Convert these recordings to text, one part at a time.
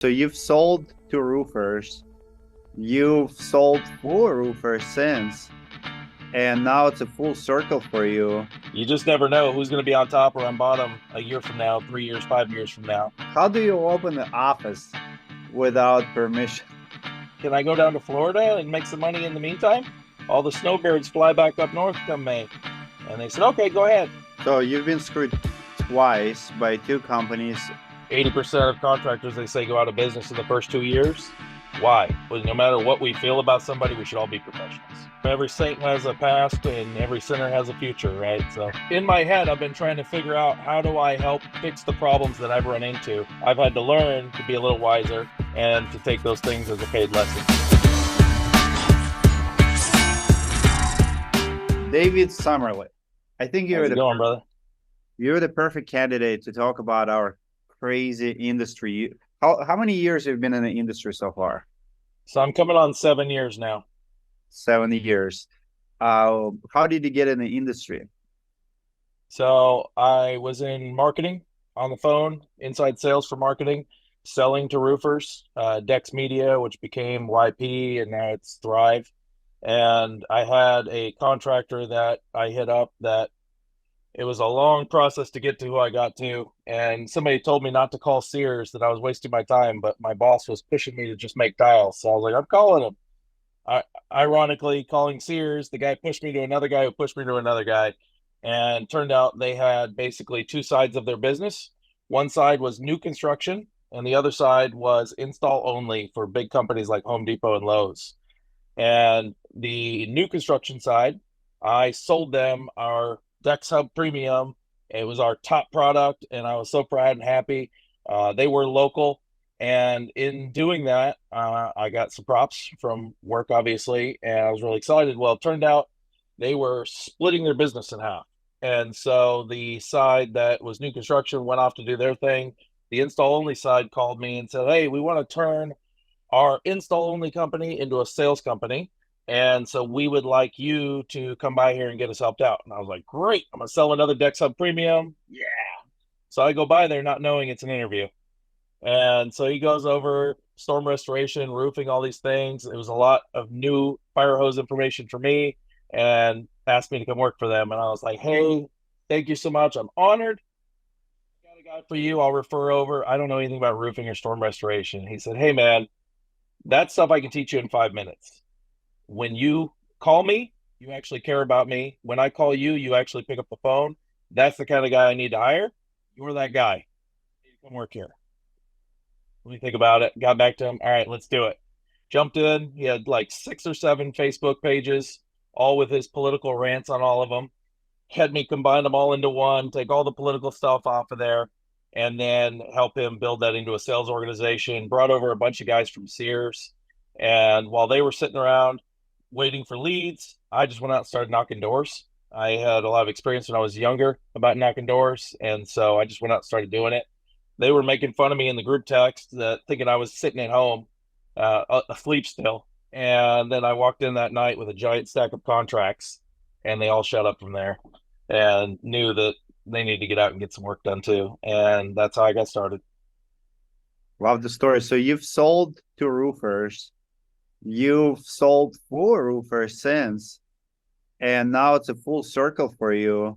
So you've sold to roofers, you've sold for roofers since, and now it's a full circle for you. You just never know who's going to be on top or on bottom a year from now, 3 years, 5 years from now. How do you open the office without permission? Can I go down to Florida and make some money in the meantime? All the snowbirds fly back up north come May. And they said, okay, go ahead. So you've been screwed twice by two companies. 80% of contractors, they say, go out of business in the first 2 years. Why? Well, no matter what we feel about somebody, we should all be professionals. Every saint has a past and every sinner has a future, right? So in my head, I've been trying to figure out how do I help fix the problems that I've run into. I've had to learn to be a little wiser and to take those things as a paid lesson. David Summerlin, I think How's it going, brother? You're the perfect candidate to talk about our crazy industry. How many years have you been in the industry so far? So I'm coming on 7 years now. 70 years. How did you get in the industry? So I was in marketing on the phone, inside sales for marketing, selling to roofers, Dex Media, which became YP, and now it's Thrive. And I had a contractor that I hit up that it was a long process to get to who I got to. And somebody told me not to call Sears, that I was wasting my time, but my boss was pushing me to just make dials. So I was like, I'm calling him. Ironically, calling Sears, the guy pushed me to another guy who pushed me to another guy. And turned out they had basically two sides of their business. One side was new construction, and the other side was install only for big companies like Home Depot and Lowe's. And the new construction side, I sold them our Dex Hub Premium. It was our top product, and I was so proud and happy. They were local. And in doing that, I got some props from work, obviously, and I was really excited. Well, it turned out they were splitting their business in half. And so the side that was new construction went off to do their thing. The install only side called me and said, hey, we want to turn our install only company into a sales company. And so we would like you to come by here and get us helped out. And I was like, great, I'm going to sell another Dex Hub Premium. Yeah. So I go by there not knowing it's an interview. And so he goes over storm restoration, roofing, all these things. It was a lot of new fire hose information for me and asked me to come work for them. And I was like, hey, thank you so much. I'm honored. Got a guy for you. I'll refer over. I don't know anything about roofing or storm restoration. He said, hey, man, that stuff I can teach you in 5 minutes. When you call me, you actually care about me. When I call you, you actually pick up the phone. That's the kind of guy I need to hire. You're that guy. You come work here. Let me think about it. Got back to him. All right, let's do it. Jumped in. He had like 6 or 7 Facebook pages, all with his political rants on all of them. Had me combine them all into one, take all the political stuff off of there, and then help him build that into a sales organization. Brought over a bunch of guys from Sears. And while they were sitting around waiting for leads, I just went out and started knocking doors. I had a lot of experience when I was younger about knocking doors. And so I just went out and started doing it. They were making fun of me in the group text, thinking I was sitting at home, asleep still. And then I walked in that night with a giant stack of contracts, and they all shut up from there and knew that they needed to get out and get some work done too. And that's how I got started. Love the story. So you've sold to roofers, you've sold for roofers since, and now it's a full circle for you.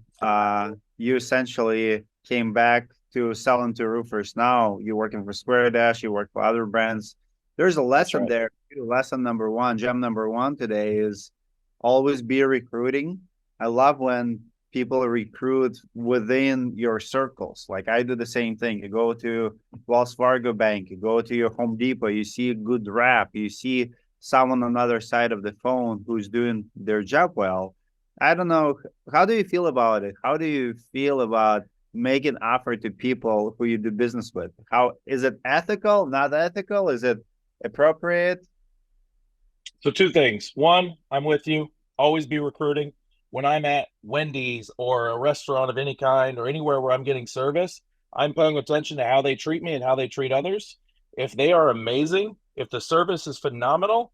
You essentially came back to selling to roofers. Now you're working for SguareDash, you work for other brands. There's a lesson right. there. Lesson number one, gem number one today is always be recruiting. I love when people recruit within your circles. Like I do the same thing. You go to Wells Fargo Bank, you go to your Home Depot, you see a good rep, you see someone on the other side of the phone who's doing their job well. I don't know. How do you feel about it? How do you feel about make an offer to people who you do business with? How is it ethical, not ethical? Is it appropriate? So 2 things. One, I'm with you. Always be recruiting. When I'm at Wendy's or a restaurant of any kind or anywhere where I'm getting service, I'm paying attention to how they treat me and how they treat others. If they are amazing, if the service is phenomenal,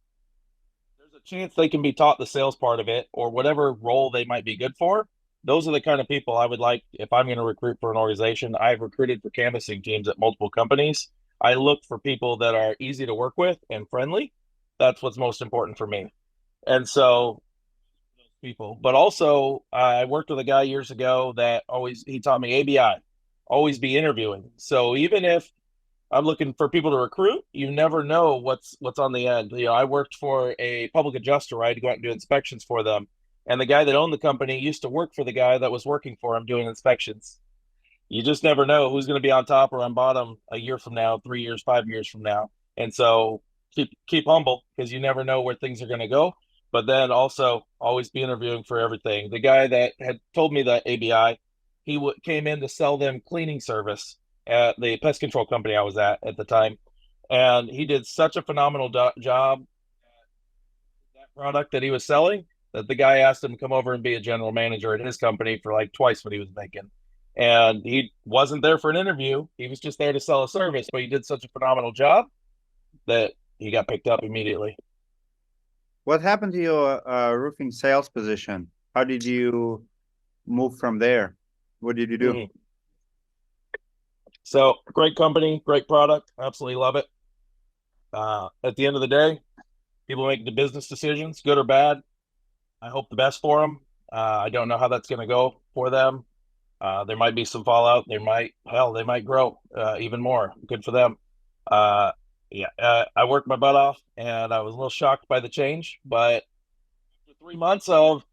there's a chance they can be taught the sales part of it or whatever role they might be good for. Those are the kind of people I would like if I'm going to recruit for an organization. I've recruited for canvassing teams at multiple companies. I look for people that are easy to work with and friendly. That's what's most important for me. And so people, but also I worked with a guy years ago that always he taught me ABI, always be interviewing. So even if I'm looking for people to recruit, you never know what's on the end. I worked for a public adjuster. I had to go out and do inspections for them. And the guy that owned the company used to work for the guy that was working for him doing inspections. You just never know who's going to be on top or on bottom a year from now, 3 years, 5 years from now. And so keep humble because you never know where things are going to go. But then also always be interviewing for everything. The guy that had told me that ABI, came in to sell them cleaning service at the pest control company I was at the time, and he did such a phenomenal job at that product that he was selling that the guy asked him to come over and be a general manager at his company for like twice what he was making. And he wasn't there for an interview. He was just there to sell a service, but he did such a phenomenal job that he got picked up immediately. What happened to your roofing sales position? How did you move from there? What did you do? Mm-hmm. So great company, great product. Absolutely love it. At the end of the day, people make the business decisions, good or bad. I hope the best for them. I don't know how that's going to go for them. There might be some fallout. They might grow even more. Good for them. Uh, I worked my butt off, and I was a little shocked by the change. But after 3 months of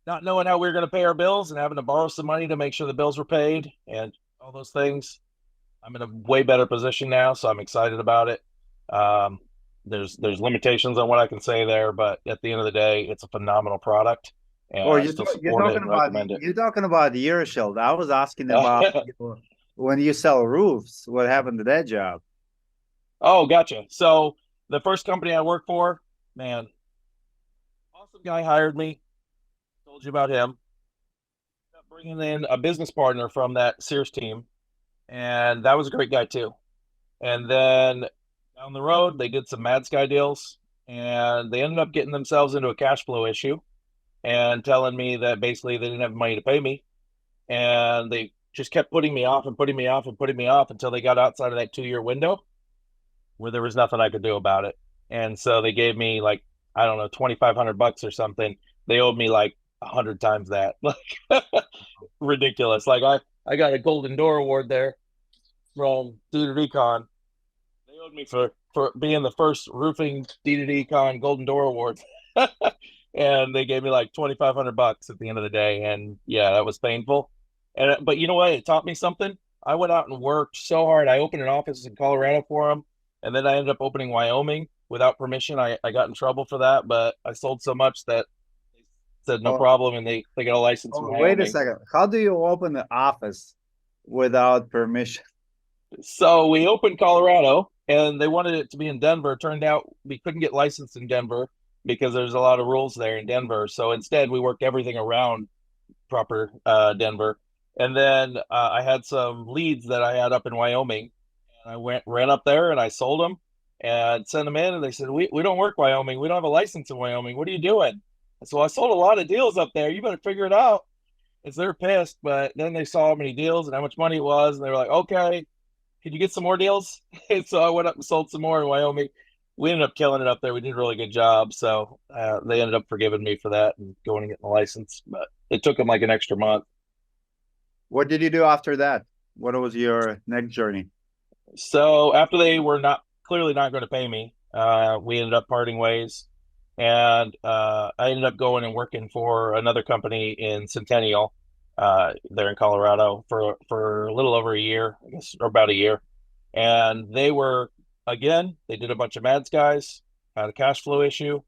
not knowing how we were going to pay our bills and having to borrow some money to make sure the bills were paid and all those things, I'm in a way better position now. So I'm excited about it. Um, there's limitations on what I can say there, but at the end of the day, it's a phenomenal product, and Oh, I still support it and recommend it. you're talking about the Euroshield. I was asking about when you sell roofs, what happened to that job? Oh, gotcha. So the first company I worked for, man, awesome guy hired me. Told you about him. Bringing in a business partner from that Sears team, and that was a great guy too. And then down the road, they did some Mad Sky deals, and they ended up getting themselves into a cash flow issue and telling me that basically they didn't have money to pay me, and they just kept putting me off and putting me off and putting me off until they got outside of that 2 year window where there was nothing I could do about it. And so they gave me like, I don't know, $2,500 or something. They owed me like 100 times that. Like ridiculous. Like I got a Golden Door Award there from D2D Con. They owed me for being the first roofing D2D Con Golden Door Award. And they gave me like $2,500 at the end of the day. And yeah, that was painful. But you know what? It taught me something. I went out and worked so hard. I opened an office in Colorado for them, and then I ended up opening Wyoming without permission. I got in trouble for that, but I sold so much that they said no Oh, problem, and they got a license in wait a Wyoming. second. How do you open the office without permission? So we opened Colorado, and they wanted it to be in Denver. It turned out we couldn't get licensed in Denver because there's a lot of rules there in Denver. So instead, we worked everything around proper Denver. And then I had some leads that I had up in Wyoming. And ran up there and I sold them and sent them in. And they said, we don't work Wyoming. We don't have a license in Wyoming. What are you doing? And so I sold a lot of deals up there. You better figure it out. And so they're pissed. But then they saw how many deals and how much money it was. And they were like, okay, can you get some more deals? And so I went up and sold some more in Wyoming. We ended up killing it up there. We did a really good job. So they ended up forgiving me for that and going and getting the license. But it took them like an extra month. What did you do after that? What was your next journey? So after they were not clearly not going to pay me, we ended up parting ways, and I ended up going and working for another company in Centennial, there in Colorado for a little over a year, I guess, or about a year. And they were again, they did a bunch of Mads guys, had a cash flow issue.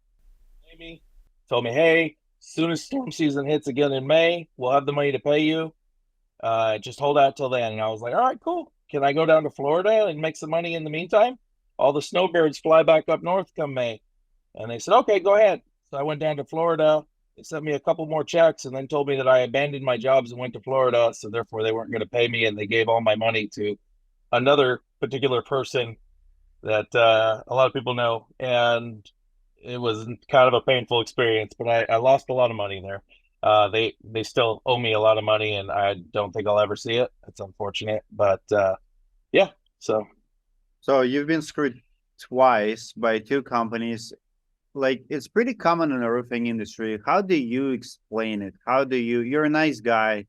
Me told me, hey, as soon as storm season hits again in May, we'll have the money to pay you. Just hold out till then. And I was like, all right, cool. Can I go down to Florida and make some money in the meantime? All the snowbirds fly back up north come May. And they said, okay, go ahead. So I went down to Florida. They sent me a couple more checks and then told me that I abandoned my jobs and went to Florida. So therefore, they weren't going to pay me. And they gave all my money to another particular person that a lot of people know. And it was kind of a painful experience, but I lost a lot of money there. They still owe me a lot of money, and I don't think I'll ever see it. It's unfortunate, but yeah. So So you've been screwed twice by two companies. Like it's pretty common in the roofing industry. How do you explain it? How do you're a nice guy.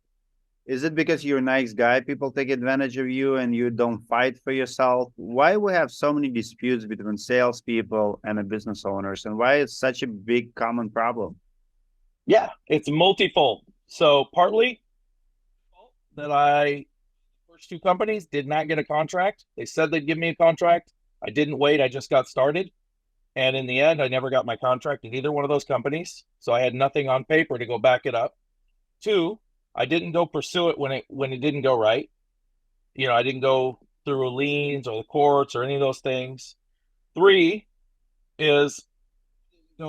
Is it because you're a nice guy, people take advantage of you and you don't fight for yourself? Why we have so many disputes between salespeople and the business owners, and why it's such a big common problem? Yeah, it's multifold. So partly that I first two companies did not get a contract. They said they'd give me a contract. I didn't wait. I just got started. And in the end, I never got my contract at either one of those companies. So I had nothing on paper to go back it up. Two, I didn't go pursue it when it didn't go right. I didn't go through liens or the courts or any of those things. Three is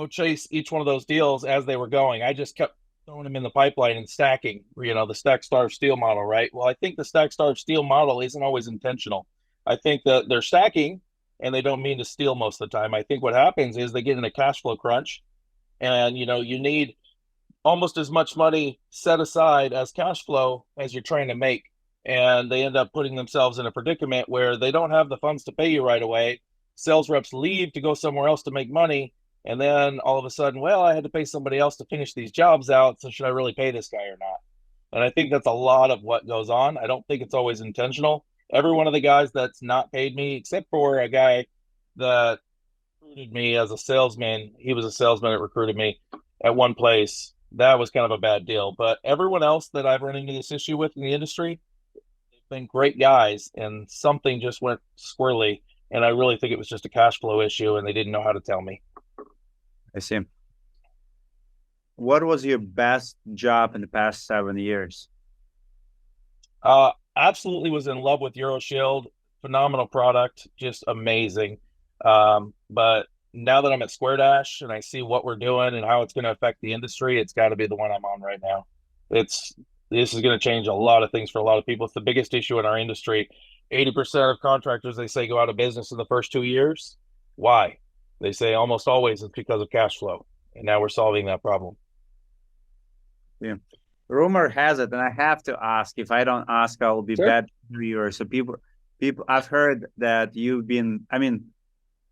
chase each one of those deals as they were going. I just kept throwing them in the pipeline and stacking, the stack star steel model, right? Well, I think the stack star steel model isn't always intentional. I think that they're stacking and they don't mean to steal most of the time. I think what happens is they get in a cash flow crunch and you need almost as much money set aside as cash flow as you're trying to make. And they end up putting themselves in a predicament where they don't have the funds to pay you right away. Sales reps leave to go somewhere else to make money. And then all of a sudden, well, I had to pay somebody else to finish these jobs out. So should I really pay this guy or not? And I think that's a lot of what goes on. I don't think it's always intentional. Every one of the guys that's not paid me, except for a guy that recruited me as a salesman, he was a salesman that recruited me at one place. That was kind of a bad deal. But everyone else that I've run into this issue with in the industry, they've been great guys, and something just went squirrely. And I really think it was just a cash flow issue, and they didn't know how to tell me. I see. What was your best job in the past 7 years? Absolutely was in love with Euroshield. Phenomenal product, just amazing. But now that I'm at SquareDash and I see what we're doing and how it's going to affect the industry, it's got to be the one I'm on right now. It's this is going to change a lot of things for a lot of people. It's the biggest issue in our industry. 80% of contractors, they say, go out of business in the first 2 years. Why? They say almost always it's because of cash flow. And now we're solving that problem. Yeah. Rumor has it, and I have to ask. If I don't ask, I will be Sure. bad viewer. So I've heard that you've been. I mean,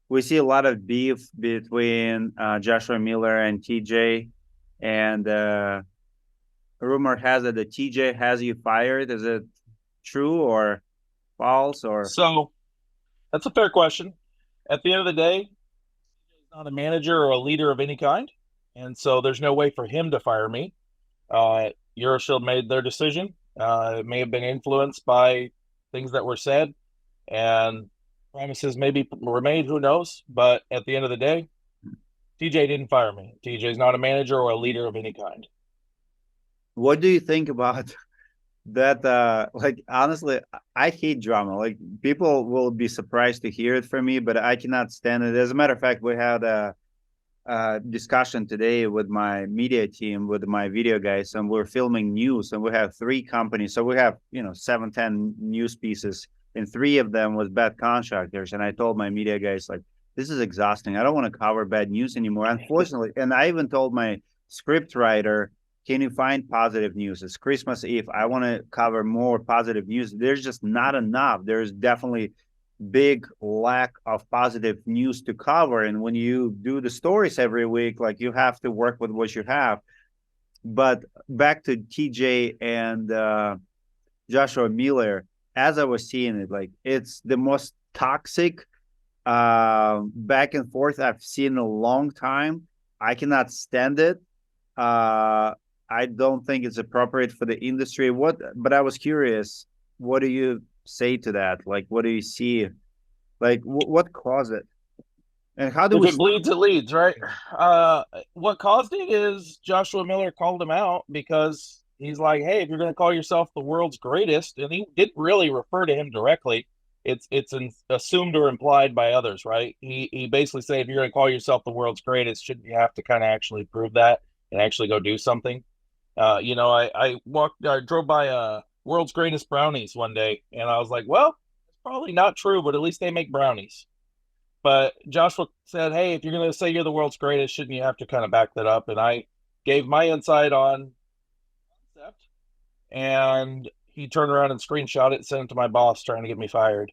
we see a lot of beef between Joshua Miller and TJ, and rumor has it that TJ has you fired. Is it true or false? Or So that's a fair question. At the end of the day, he's not a manager or a leader of any kind. And so there's no way for him to fire me. Euroshield made their decision. It may have been influenced by things that were said and promises maybe were made, who knows? But at the end of the day, TJ didn't fire me. TJ is not a manager or a leader of any kind. what do you think about that? Like honestly, I hate drama. Like people will be surprised to hear it from me, but I cannot stand it. As a matter of fact, we had a discussion today with my media team, with my video guys, and we're filming news, and we have three companies. So we have, 7, 10 news pieces, and three of them was bad contractors. And I told my media guys, like, this is exhausting. I don't want to cover bad news anymore. Unfortunately, and I even told my script writer, can you find positive news? It's Christmas Eve. I want to cover more positive news. There's just not enough. There's definitely big lack of positive news to cover. And when you do the stories every week, like you have to work with what you have. But back to TJ and Joshua Miller, as I was seeing it, like it's the most toxic back and forth I've seen in a long time. I cannot stand it. I don't think it's appropriate for the industry. But I was curious, what do you say to that? Like, what do you see? Like, what caused it? And how do If we it bleeds, it leads, right? What caused it is Joshua Miller called him out because he's like, "Hey, if you're going to call yourself the world's greatest," and he didn't really refer to him directly. It's assumed or implied by others, right? He basically said, if you're going to call yourself the world's greatest, shouldn't you have to kind of actually prove that and actually go do something? I drove by World's Greatest Brownies one day, and I was like, well, it's probably not true, but at least they make brownies. But Joshua said, hey, if you're going to say you're the world's greatest, shouldn't you have to kind of back that up? And I gave my insight on concept, and he turned around and screenshot it and sent it to my boss trying to get me fired.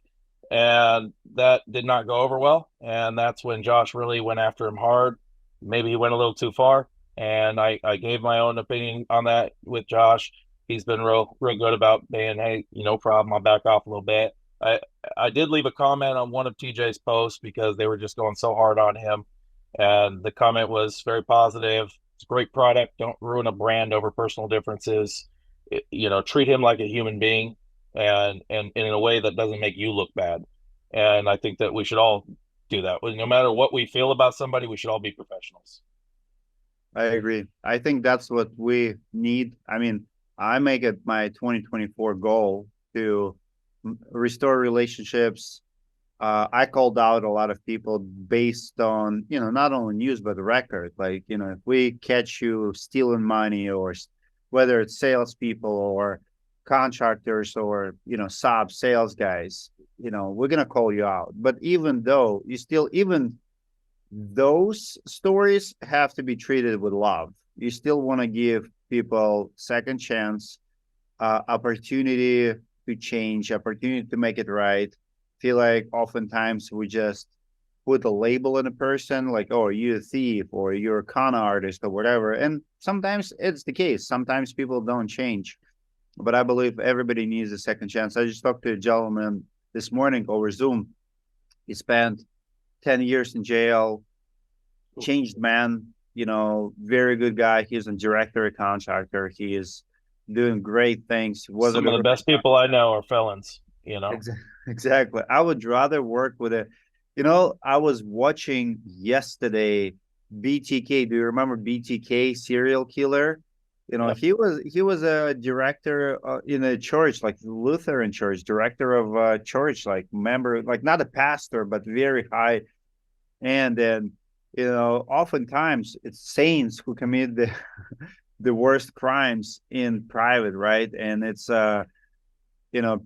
and that did not go over well. And that's when Josh really went after him hard. Maybe he went a little too far. And I gave my own opinion on that with Josh. He's been real good about saying, hey, no problem. I'll back off a little bit. I I did leave a comment on one of TJ's posts because they were just going so hard on him. And the comment was very positive. It's a great product. Don't ruin a brand over personal differences. Treat him like a human being and in a way that doesn't make you look bad. And I think that we should all do that. No matter what we feel about somebody, we should all be professionals. I agree. I think that's what we need. I mean, I make it my 2024 goal to restore relationships. I called out a lot of people based on, not only news, but the record. Like, if we catch you stealing money, or whether it's salespeople or contractors or, sales guys, we're going to call you out. But even though even those stories have to be treated with love. You still want to give people second chance, opportunity to change, opportunity to make it right. Feel like oftentimes we just put a label on a person, like, oh, you're a thief or you're a con artist or whatever. And sometimes it's the case. Sometimes people don't change. But I believe everybody needs a second chance. I just talked to a gentleman this morning over Zoom. He spent 10 years in jail, changed man, very good guy. He's a director, a contractor. He is doing great things. Some of the best people I know are felons, Exactly. I would rather work with I was watching yesterday BTK. Do you remember BTK, serial killer? Yeah. He was a director in a church, like Lutheran church, director of a church, like member, like not a pastor, but very high. And then, oftentimes it's saints who commit the the worst crimes in private, right? And it's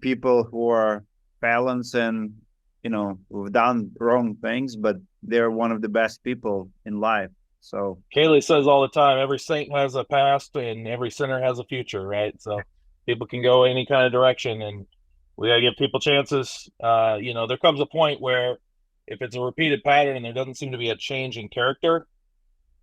people who are felons and who've done wrong things, but they're one of the best people in life. So Kaylee says all the time, every saint has a past and every sinner has a future, right? So people can go any kind of direction, and we got to give people chances. There comes a point where if it's a repeated pattern and there doesn't seem to be a change in character,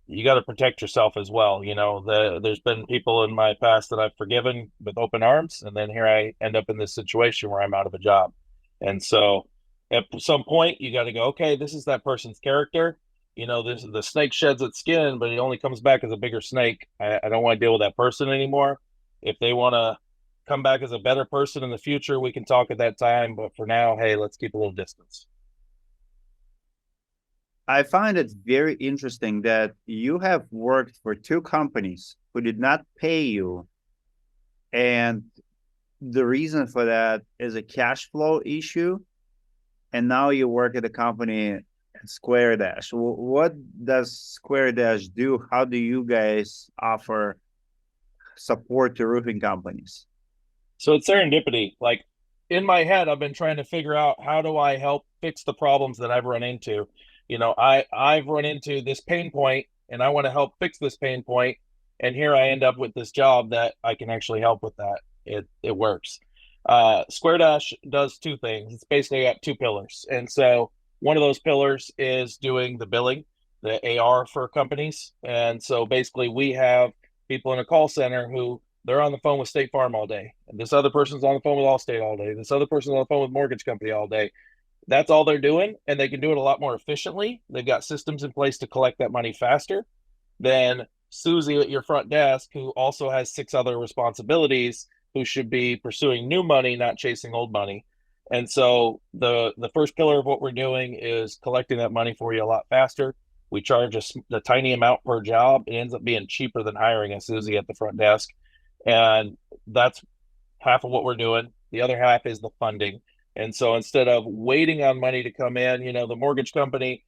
you got to protect yourself as well. There's been people in my past that I've forgiven with open arms, and then here I end up in this situation where I'm out of a job. And so at some point you got to go, okay, this is that person's character. The snake sheds its skin, but it only comes back as a bigger snake. I don't want to deal with that person anymore. If they want to come back as a better person in the future, we can talk at that time. But for now, hey, let's keep a little distance. I find it very interesting that you have worked for two companies who did not pay you. And the reason for that is a cash flow issue. And now you work at a company, SguareDash. What does SguareDash do? How do you guys offer support to roofing companies? So it's serendipity. Like in my head, I've been trying to figure out how do I help fix the problems that I've run into. I've run into this pain point and I want to help fix this pain point. And here I end up with this job that I can actually help with that. It works. SguareDash does two things. It's basically got two pillars. And so one of those pillars is doing the billing, the AR for companies. And so basically we have people in a call center who they're on the phone with State Farm all day. And this other person's on the phone with Allstate all day. This other person's on the phone with mortgage company all day. That's all they're doing. And they can do it a lot more efficiently. They've got systems in place to collect that money faster than Susie at your front desk, who also has 6 other responsibilities, who should be pursuing new money, not chasing old money. And so the first pillar of what we're doing is collecting that money for you a lot faster. We charge a tiny amount per job. It ends up being cheaper than hiring a Susie at the front desk. And that's half of what we're doing. The other half is the funding. And so instead of waiting on money to come in, the mortgage company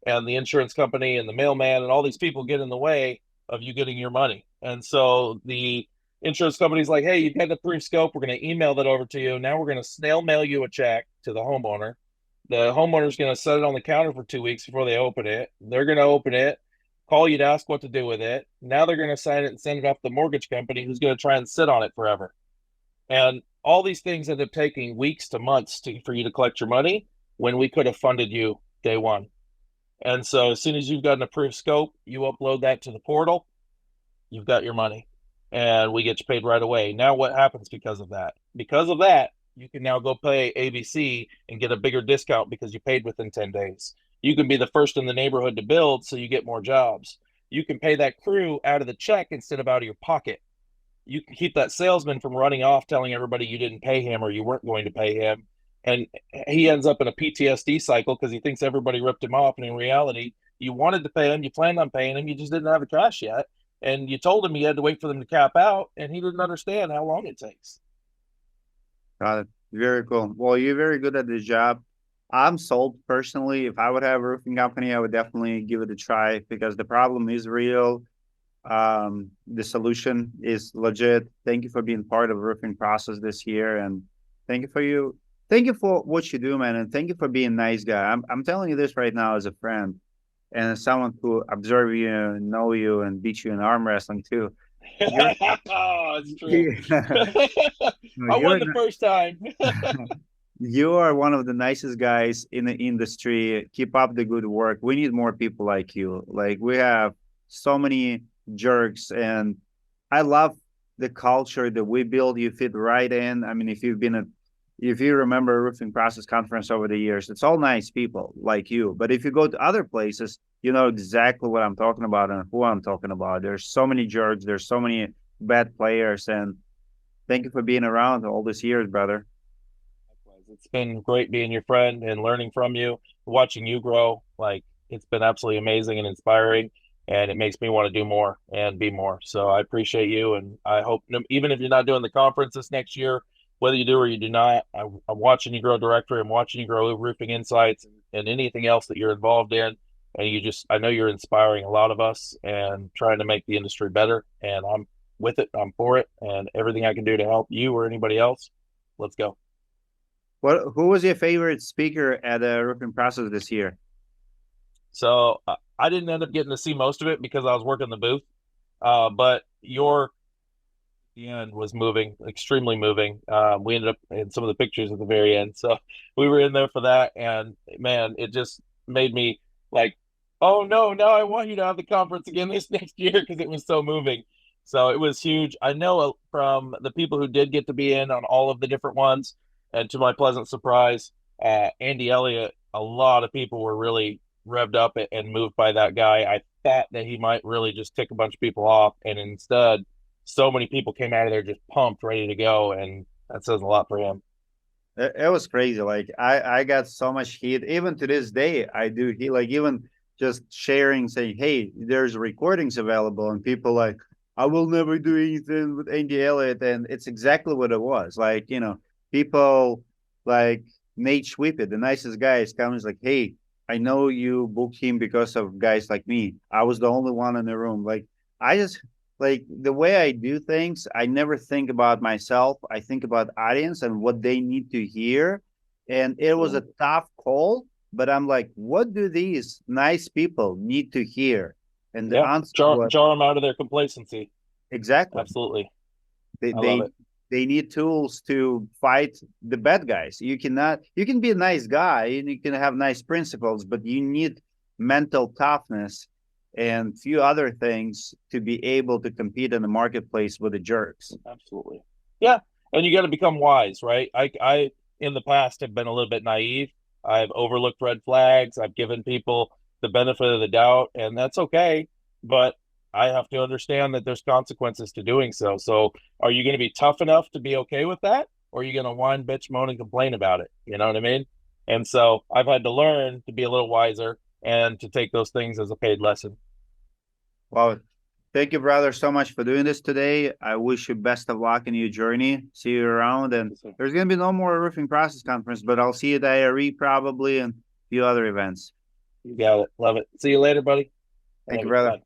and the insurance company and the mailman and all these people get in the way of you getting your money. And so the insurance company's like, hey, you've got the pre-scope. We're going to email that over to you. Now we're going to snail mail you a check to the homeowner. The homeowner's going to set it on the counter for 2 weeks before they open it. They're going to open it, call you to ask what to do with it. Now they're going to sign it and send it off to the mortgage company, who's going to try and sit on it forever. And all these things end up taking weeks to months for you to collect your money when we could have funded you day one. And so as soon as you've got an approved scope, you upload that to the portal, you've got your money, and we get you paid right away. Now what happens because of that? Because of that, you can now go pay ABC and get a bigger discount because you paid within 10 days. You can be the first in the neighborhood to build, so you get more jobs. You can pay that crew out of the check instead of out of your pocket. You can keep that salesman from running off telling everybody you didn't pay him or you weren't going to pay him. And he ends up in a PTSD cycle because he thinks everybody ripped him off. And in reality, you wanted to pay him, you planned on paying him, you just didn't have the cash yet. And you told him you had to wait for them to cap out, and he didn't understand how long it takes. Got it. Very cool. Well, you're very good at this job. I'm sold personally. If I would have a roofing company, I would definitely give it a try because the problem is real. The solution is legit. Thank you for being part of the roofing process this year, and thank you for you. Thank you for what you do, man, and thank you for being a nice guy. I'm telling you this right now as a friend and as someone who observe you and know you and beat you in arm wrestling too. You're Oh, it's true. no, I won you're the first time. you are one of the nicest guys in the industry. Keep up the good work. We need more people like you. Like we have so many jerks, and I love the culture that we build. You fit right in. I mean, if you remember roofing process conference over the years, it's all nice people like you. But if you go to other places, you know exactly what I'm talking about and who I'm talking about. There's so many jerks. There's so many bad players, and thank you for being around all these years, brother. It's been great being your friend and learning from you, watching you grow. Like it's been absolutely amazing and inspiring, and it makes me want to do more and be more. So I appreciate you, and I hope even if you're not doing the conference this next year, whether you do or you do not, I'm watching you grow directory. I'm watching you grow roofing insights and anything else that you're involved in. And I know you're inspiring a lot of us and trying to make the industry better. And I'm with it. I'm for it. And everything I can do to help you or anybody else, let's go. Who was your favorite speaker at the roofing process this year? So I didn't end up getting to see most of it because I was working the booth. But your the end was moving, extremely moving. We ended up in some of the pictures at the very end. So we were in there for that. And man, it just made me like, oh no, now I want you to have the conference again this next year because it was so moving. So it was huge. I know from the people who did get to be in on all of the different ones, and to my pleasant surprise, Andy Elliott, a lot of people were really revved up and moved by that guy. I thought that he might really just tick a bunch of people off, and instead, so many people came out of there just pumped, ready to go, and that says a lot for him. It was crazy. Like I got so much heat. Even to this day, I do. He like even just sharing, saying, "Hey, there's recordings available," and people like, "I will never do anything with Andy Elliott," and it's exactly what it was. Like people like Nate Schwippet, the nicest guy, is coming. Like, "Hey, I know you booked him because of guys like me. I was the only one in the room." Like I just like the way I do things, I never think about myself. I think about audience and what they need to hear. And it was a tough call, but I'm like, what do these nice people need to hear? And the Yeah, answer jar was jar them out of their complacency. exactly. Absolutely, They I love they it. they need tools to fight the bad guys. You can be a nice guy and you can have nice principles, but you need mental toughness and few other things to be able to compete in the marketplace with the jerks. Absolutely, yeah. And you got to become wise, right? I in the past have been a little bit naive. I've overlooked red flags. I've given people the benefit of the doubt, and that's okay. But I have to understand that there's consequences to doing so. So, are you going to be tough enough to be okay with that, or are you going to whine, bitch, moan, and complain about it? You know what I mean? And so, I've had to learn to be a little wiser and to take those things as a paid lesson. Well, thank you, brother, so much for doing this today. I wish you best of luck in your journey. See you around. And there's going to be no more roofing process conference, but I'll see you at IRE probably and a few other events. You got it. Love it. See you later, buddy. Thank you, Have a good brother. time.